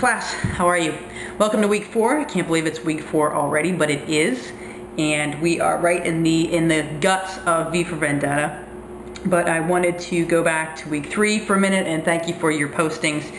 Class, how are you? Welcome to week 4. I can't believe it's week 4 already, but it is. And we are right in the guts of V for Vendetta. But I wanted to go back to week 3 for a minute and thank you for your postings.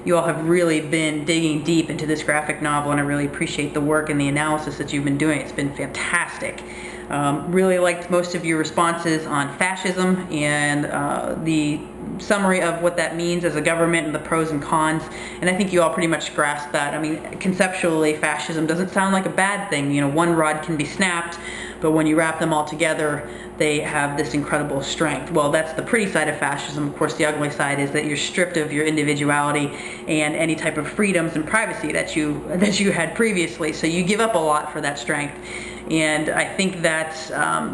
You all have really been digging deep into this graphic novel, and I really appreciate the work and the analysis that you've been doing. It's been fantastic. Really liked most of your responses on fascism and the summary of what that means as a government and the pros and cons, and I think you all pretty much grasped that. I mean, conceptually, fascism doesn't sound like a bad thing. You know, one rod can be snapped, but when you wrap them all together, they have this incredible strength. Well, that's the pretty side of fascism. Of course, the ugly side is that you're stripped of your individuality and any type of freedoms and privacy that you had previously. So you give up a lot for that strength. And I think that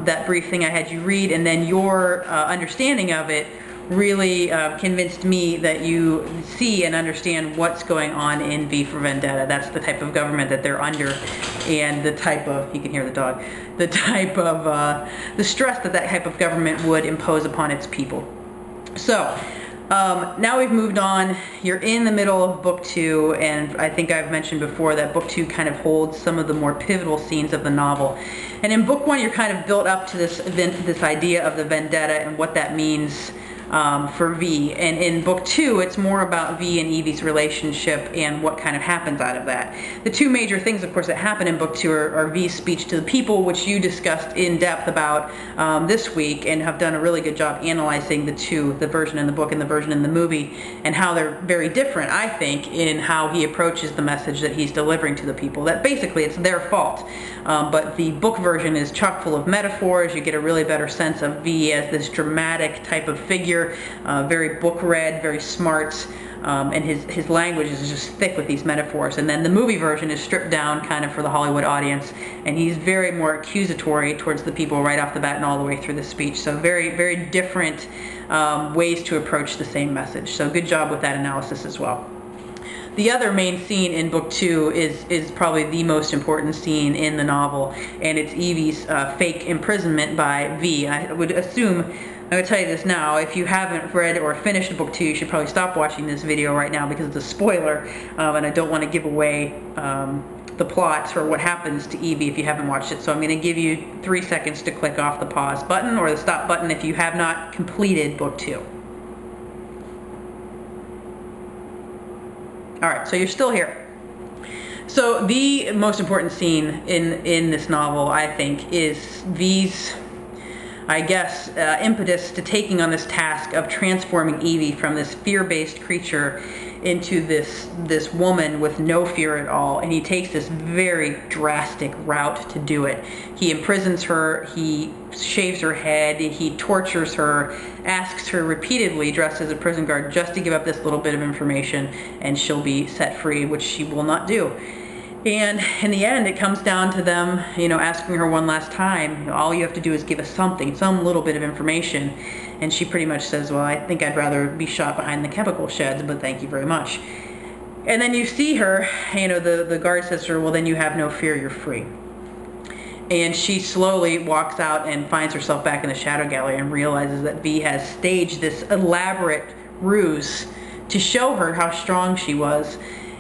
that brief thing I had you read, and then your understanding of it, really convinced me that you see and understand what's going on in V for Vendetta. That's the type of government that they're under, and the type of, you can hear the dog, the type of, the stress that that type of government would impose upon its people. So, now we've moved on. You're in the middle of book 2, and I think I've mentioned before that book 2 kind of holds some of the more pivotal scenes of the novel. And in book 1, you're kind of built up to this idea of the vendetta and what that means for V, and in book 2 it's more about V and Evie's relationship and what kind of happens out of that. The two major things, of course, that happen in book 2 are V's speech to the people, which you discussed in depth about this week and have done a really good job analyzing the two, the version in the book and the version in the movie, and how they're very different, I think, in how he approaches the message that he's delivering to the people, that basically it's their fault. But the book version is chock full of metaphors. You get a really better sense of V as this dramatic type of figure, very book read, very smart, and his language is just thick with these metaphors. And then the movie version is stripped down kind of for the Hollywood audience, and he's very more accusatory towards the people right off the bat and all the way through the speech. So very, very different ways to approach the same message. So good job with that analysis as well. The other main scene in book 2 is probably the most important scene in the novel, and it's Evie's fake imprisonment by V. I would assume, I'm going to tell you this now, if you haven't read or finished book 2, you should probably stop watching this video right now because it's a spoiler, and I don't want to give away the plot or what happens to Evie if you haven't watched it. So I'm going to give you 3 seconds to click off the pause button or the stop button if you have not completed book 2. Alright, so you're still here. So the most important scene in this novel, I think, is V's, I guess, impetus to taking on this task of transforming Evie from this fear-based creature into this woman with no fear at all, and he takes this very drastic route to do it. He imprisons her, he shaves her head, he tortures her, asks her repeatedly, dressed as a prison guard, just to give up this little bit of information, and she'll be set free, which she will not do. And in the end, it comes down to them, you know, asking her one last time, all you have to do is give us something, some little bit of information. And she pretty much says, well, I think I'd rather be shot behind the chemical sheds, but thank you very much. And then you see her, you know, the guard says to her, well, then you have no fear, you're free. And she slowly walks out and finds herself back in the shadow gallery and realizes that V has staged this elaborate ruse to show her how strong she was.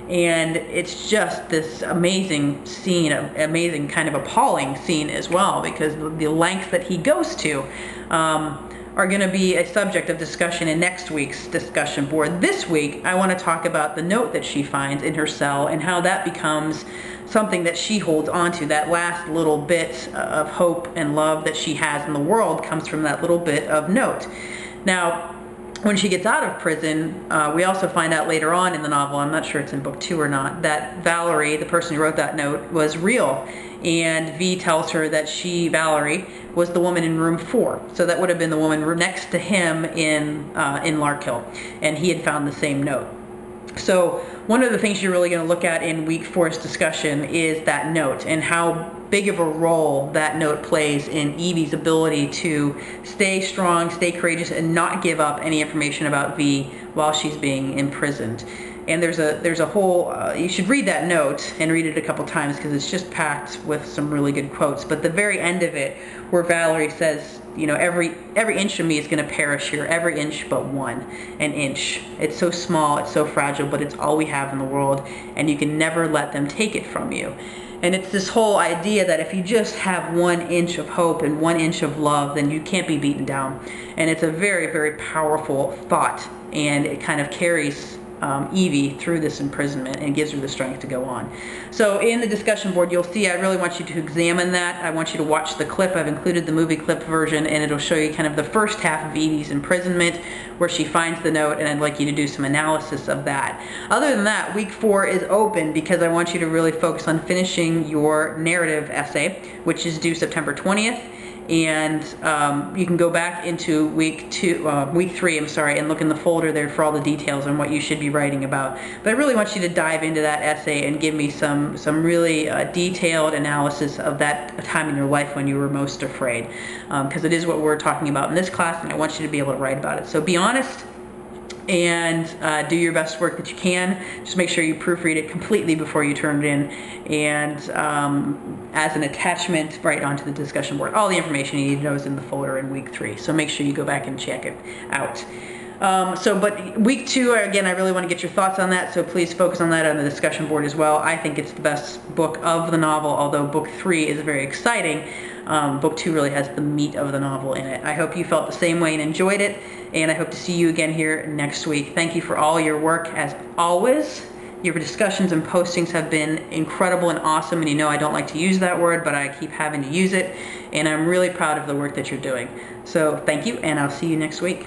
And it's just this amazing scene, amazing kind of appalling scene as well, because the lengths that he goes to are going to be a subject of discussion in next week's discussion board. This week, I want to talk about the note that she finds in her cell and how that becomes something that she holds onto. That last little bit of hope and love that she has in the world comes from that little bit of note. Now, when she gets out of prison, we also find out later on in the novel, I'm not sure it's in book 2 or not, that Valerie, the person who wrote that note, was real. And V tells her that she, Valerie, was the woman in room 4. So that would have been the woman next to him in Larkhill. And he had found the same note. So one of the things you're really going to look at in week 4's discussion is that note and how big of a role that note plays in Evie's ability to stay strong, stay courageous, and not give up any information about V while she's being imprisoned. And there's a whole, you should read that note and read it a couple times because it's just packed with some really good quotes. But the very end of it, where Valerie says, you know, every inch of me is going to perish here, every inch but one, an inch. It's so small, it's so fragile, but it's all we have in the world, and you can never let them take it from you. And it's this whole idea that if you just have 1 inch of hope and 1 inch of love, then you can't be beaten down. And it's a very, very powerful thought, and it kind of carries Evie through this imprisonment and gives her the strength to go on. So in the discussion board, you'll see I really want you to examine that. I want you to watch the clip. I've included the movie clip version, and it'll show you kind of the first half of Evie's imprisonment, where she finds the note, and I'd like you to do some analysis of that. Other than that, week 4 is open because I want you to really focus on finishing your narrative essay, which is due September 20th. And you can go back into week 3, and look in the folder there for all the details on what you should be writing about. But I really want you to dive into that essay and give me some really detailed analysis of that time in your life when you were most afraid, because it is what we're talking about in this class, and I want you to be able to write about it. So be honest and do your best work that you can. Just make sure you proofread it completely before you turn it in, and as an attachment right onto the discussion board. All the information you need to know is in the folder in week 3, so make sure you go back and check it out. But week 2, again, I really want to get your thoughts on that, so please focus on that on the discussion board as well. I think it's the best book of the novel, although book 3 is very exciting. Book 2 really has the meat of the novel in it. I hope you felt the same way and enjoyed it, and I hope to see you again here next week. Thank you for all your work, as always. Your discussions and postings have been incredible and awesome, and you know I don't like to use that word, but I keep having to use it, and I'm really proud of the work that you're doing. So thank you, and I'll see you next week.